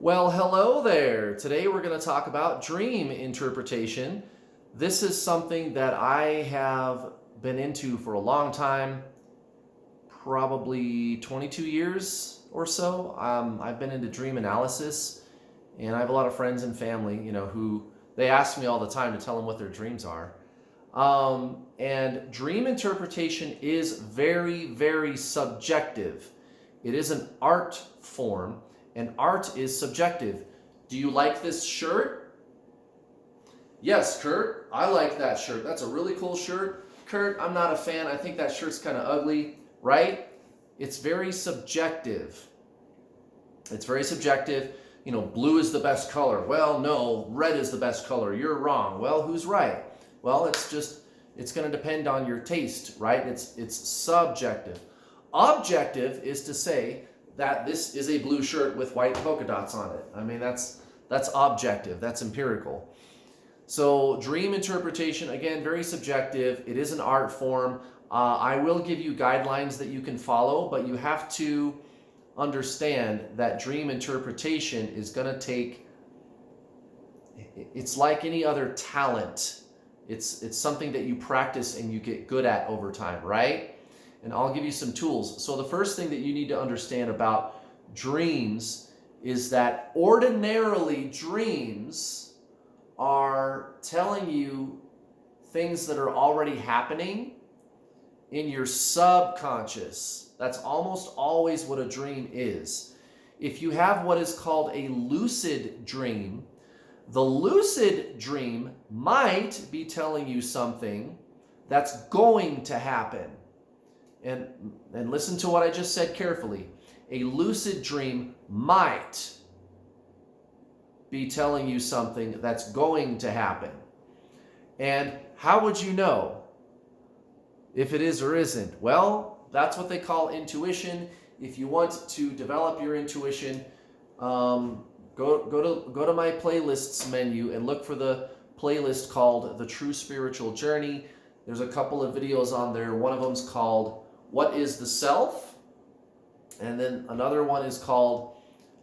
Well, hello there. Today we're going to talk about dream interpretation. This is something that I have been into for a long time, probably 22 years or so. I've been into dream analysis, and I have a lot of friends and family, who they ask me all the time to tell them what their dreams are. And dream interpretation is very, very subjective. It is an art form, and art is subjective. Do you like this shirt? Yes, Kurt, I like that shirt. That's a really cool shirt. Kurt, I'm not a fan. I think that shirt's kind of ugly, right? It's very subjective. It's very subjective. Blue is the best color. Well, no, red is the best color. You're wrong. Well, who's right? Well, it's going to depend on your taste, right? It's subjective. Objective is to say that this is a blue shirt with white polka dots on it. I mean, that's objective. That's empirical. So dream interpretation, again, very subjective. It is an art form. I will give you guidelines that you can follow, but you have to understand that dream interpretation is going to take, it's like any other talent. It's something that you practice and you get good at over time, right? And I'll give you some tools. So the first thing that you need to understand about dreams is that ordinarily dreams are telling you things that are already happening in your subconscious. That's almost always what a dream is. If you have what is called a lucid dream, the lucid dream might be telling you something that's going to happen. And listen to what I just said carefully. A lucid dream might be telling you something that's going to happen. And how would you know if it is or isn't? Well, that's what they call intuition. If you want to develop your intuition, go to my playlists menu and look for the playlist called The True Spiritual Journey. There's a couple of videos on there. One of them's called What is the Self? And then another one is called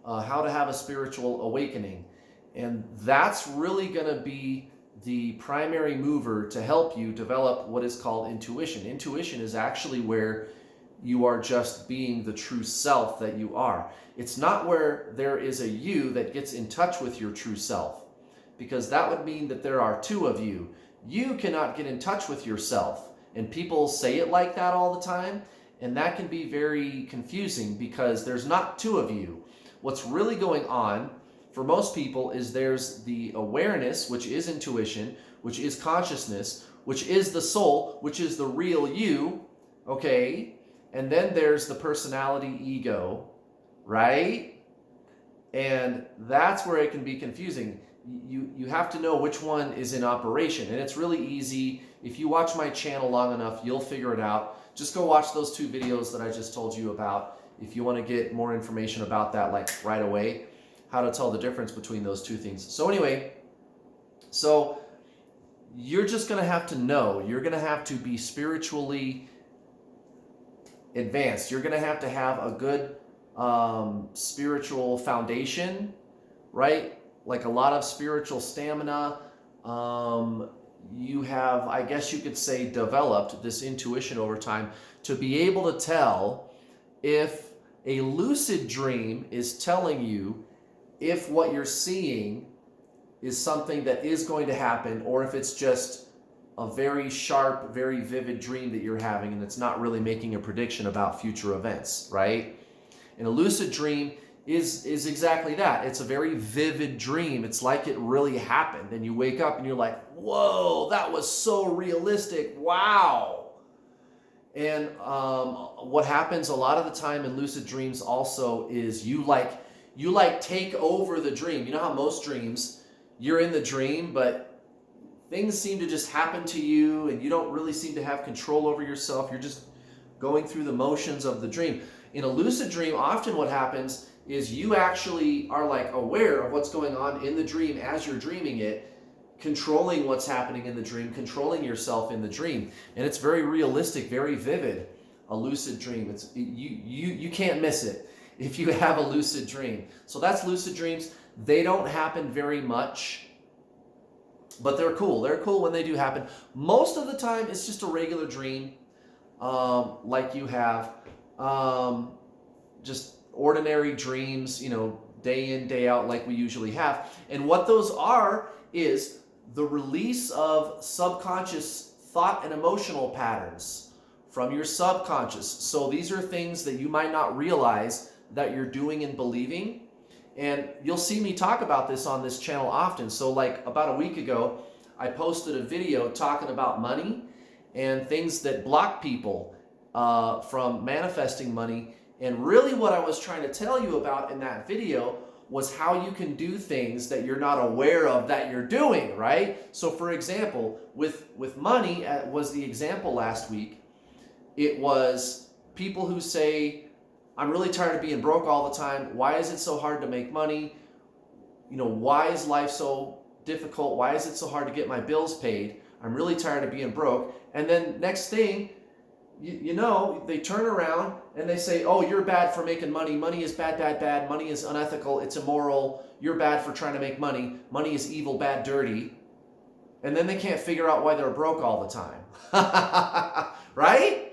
How to Have a Spiritual Awakening. And that's really going to be the primary mover to help you develop what is called intuition. Intuition is actually where you are just being the true self that you are. It's not where there is a you that gets in touch with your true self, because that would mean that there are two of you. You cannot get in touch with yourself. And people say it like that all the time, and that can be very confusing because there's not two of you. What's really going on for most people is there's the awareness, which is intuition, which is consciousness, which is the soul, which is the real you, okay? And then there's the personality ego, right? And that's where it can be confusing. You have to know which one is in operation, and it's really easy. If you watch my channel long enough, you'll figure it out. Just go watch those two videos that I just told you about if you want to get more information about that, like right away, how to tell the difference between those two things. So anyway, so you're just going to have to know. You're going to have to be spiritually advanced. You're going to have a good spiritual foundation, right? Like a lot of spiritual stamina. You have, I guess you could say, developed this intuition over time to be able to tell if a lucid dream is telling you if what you're seeing is something that is going to happen, or if it's just a very sharp, very vivid dream that you're having and it's not really making a prediction about future events, right? And a lucid dream is exactly that. It's a very vivid dream. It's like it really happened, and you wake up and you're like, whoa, that was so realistic. Wow. And what happens a lot of the time in lucid dreams also is you take over the dream. You know how most dreams, you're in the dream, but things seem to just happen to you and you don't really seem to have control over yourself. You're just going through the motions of the dream. In a lucid dream, often what happens is you actually are like aware of what's going on in the dream as you're dreaming it, controlling what's happening in the dream, controlling yourself in the dream. And it's very realistic, very vivid, a lucid dream. You can't miss it. if you have a lucid dream. So that's lucid dreams. They don't happen very much, but they're cool. They're cool when they do happen. Most of the time, it's just a regular dream, like you have. Just ordinary dreams, day in, day out, like we usually have. And what those are is the release of subconscious thought and emotional patterns from your subconscious. So these are things that you might not realize that you're doing and believing. And you'll see me talk about this on this channel often. So like about a week ago, I posted a video talking about money and things that block people from manifesting money. And really what I was trying to tell you about in that video was how you can do things that you're not aware of that you're doing, right? So for example, with money, was the example last week. It was people who say, I'm really tired of being broke all the time. Why is it so hard to make money? Why is life so difficult? Why is it so hard to get my bills paid? I'm really tired of being broke. And then next thing, they turn around and they say, oh, you're bad for making money. Money is bad, bad, bad. Money is unethical. It's immoral. You're bad for trying to make money. Money is evil, bad, dirty. And then they can't figure out why they're broke all the time. Right?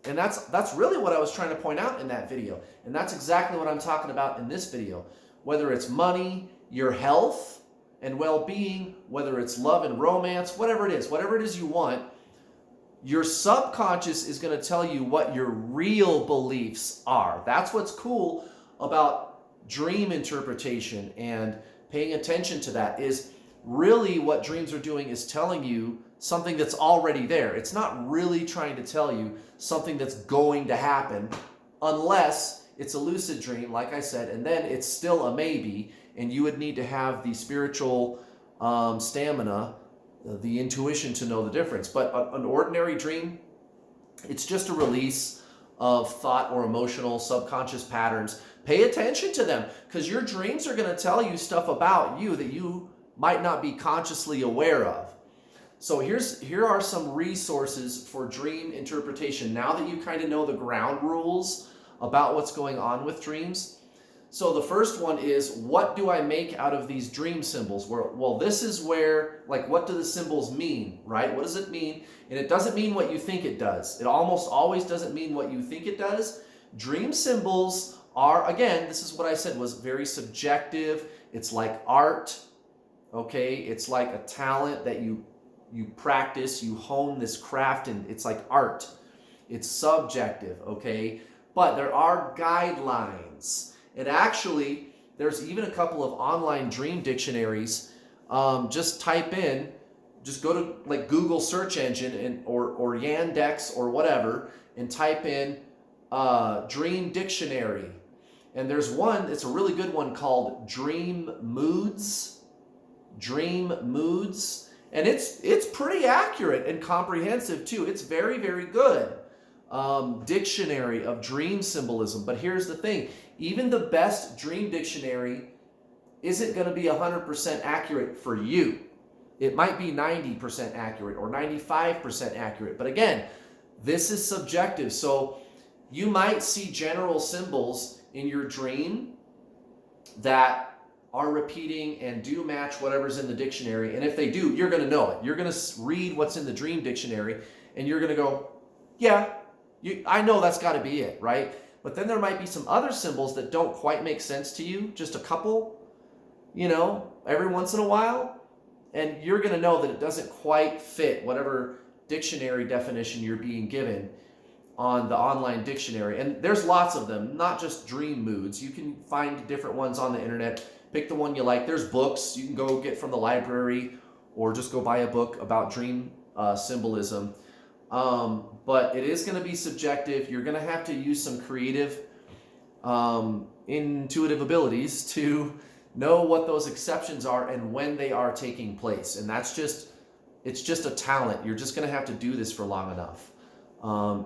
And that's really what I was trying to point out in that video. And that's exactly what I'm talking about in this video. Whether it's money, your health and well-being, whether it's love and romance, whatever it is you want, your subconscious is going to tell you what your real beliefs are. That's what's cool about dream interpretation and paying attention to that, is really what dreams are doing is telling you something that's already there. It's not really trying to tell you something that's going to happen unless it's a lucid dream, like I said, and then it's still a maybe, and you would need to have the spiritual stamina, the intuition to know the difference. But an ordinary dream, it's just a release of thought or emotional subconscious patterns. Pay attention to them, because your dreams are going to tell you stuff about you that you might not be consciously aware of. So here are some resources for dream interpretation. Now that you kind of know the ground rules about what's going on with dreams. So the first one is, what do I make out of these dream symbols? Well, this is where, like, what do the symbols mean, right? What does it mean? And it doesn't mean what you think it does. It almost always doesn't mean what you think it does. Dream symbols are, again, this is what I said, was very subjective. It's like art, okay? It's like a talent that you practice, you hone this craft, and it's like art. It's subjective, okay? But there are guidelines. And actually, there's even a couple of online dream dictionaries. Just go to like Google search engine or Yandex or whatever, and type in dream dictionary. And there's one, it's a really good one called Dream Moods. Dream Moods. And it's pretty accurate and comprehensive too. It's very, very good. Dictionary of dream symbolism. But here's the thing. Even the best dream dictionary isn't going to be 100% accurate for you. It might be 90% accurate or 95% accurate. But again, this is subjective. So you might see general symbols in your dream that are repeating and do match whatever's in the dictionary. And if they do, you're going to know it. You're going to read what's in the dream dictionary and you're going to go, yeah, I know that's got to be it, right? But then there might be some other symbols that don't quite make sense to you, just a couple, every once in a while. And you're going to know that it doesn't quite fit whatever dictionary definition you're being given on the online dictionary. And there's lots of them, not just dream moods. You can find different ones on the internet. Pick the one you like. There's books you can go get from the library, or just go buy a book about dream symbolism. But it is going to be subjective. You're going to have to use some creative, intuitive abilities to know what those exceptions are and when they are taking place. And it's just a talent. You're just going to have to do this for long enough,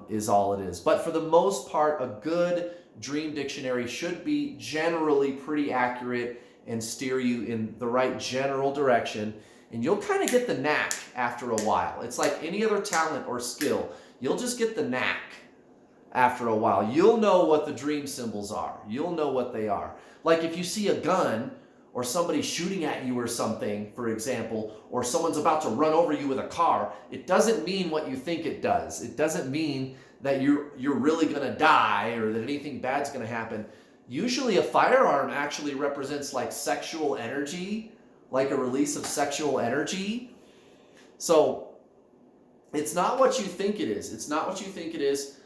is all it is. But for the most part, a good dream dictionary should be generally pretty accurate and steer you in the right general direction. And you'll kind of get the knack after a while. It's like any other talent or skill. You'll just get the knack after a while. You'll know what the dream symbols are. You'll know what they are. Like if you see a gun or somebody shooting at you or something, for example, or someone's about to run over you with a car, it doesn't mean what you think it does. It doesn't mean that you're really going to die or that anything bad's going to happen. Usually a firearm actually represents like sexual energy, like a release of sexual energy. So it's not what you think it is. It's not what you think it is.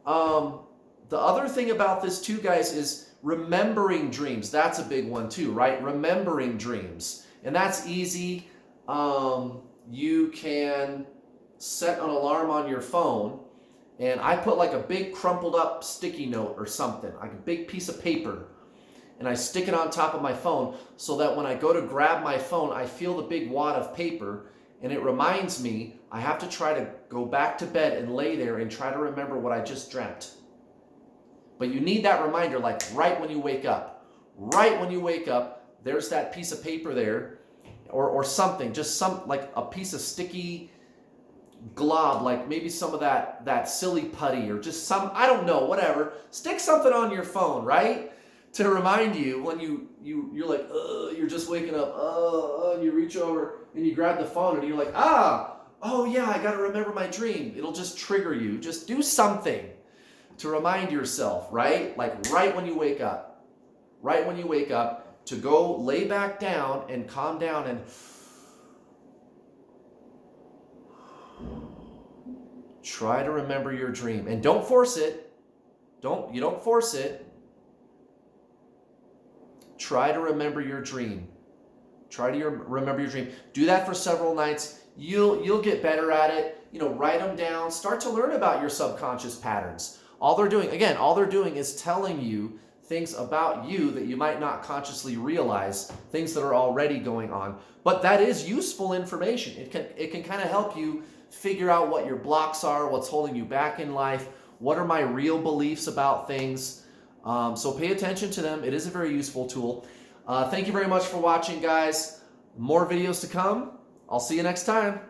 The other thing about this too, guys, is remembering dreams. That's a big one too, right? Remembering dreams. And that's easy. You can set an alarm on your phone, and I put like a big crumpled up sticky note or something, like a big piece of paper, and I stick it on top of my phone so that when I go to grab my phone, I feel the big wad of paper, and it reminds me I have to try to go back to bed and lay there and try to remember what I just dreamt. But you need that reminder like right when you wake up. Right when you wake up, there's that piece of paper there, or something, just some like a piece of sticky glob, like maybe some of that silly putty, or just some, I don't know, whatever. Stick something on your phone, right? To remind you when you're like, you're just waking up, and you reach over and you grab the phone and you're like, oh yeah, I gotta remember my dream. It'll just trigger you. Just do something to remind yourself, right? Like right when you wake up. Right when you wake up, to go lay back down and calm down and try to remember your dream. And don't force it. You don't force it. Try to remember your dream. Try to remember your dream. Do that for several nights. You'll get better at it. Write them down. Start to learn about your subconscious patterns. All they're doing is telling you things about you that you might not consciously realize, things that are already going on. But that is useful information. It can kind of help you figure out what your blocks are, what's holding you back in life, what are my real beliefs about things. So pay attention to them. It is a very useful tool. Thank you very much for watching, guys. More videos to come. I'll see you next time.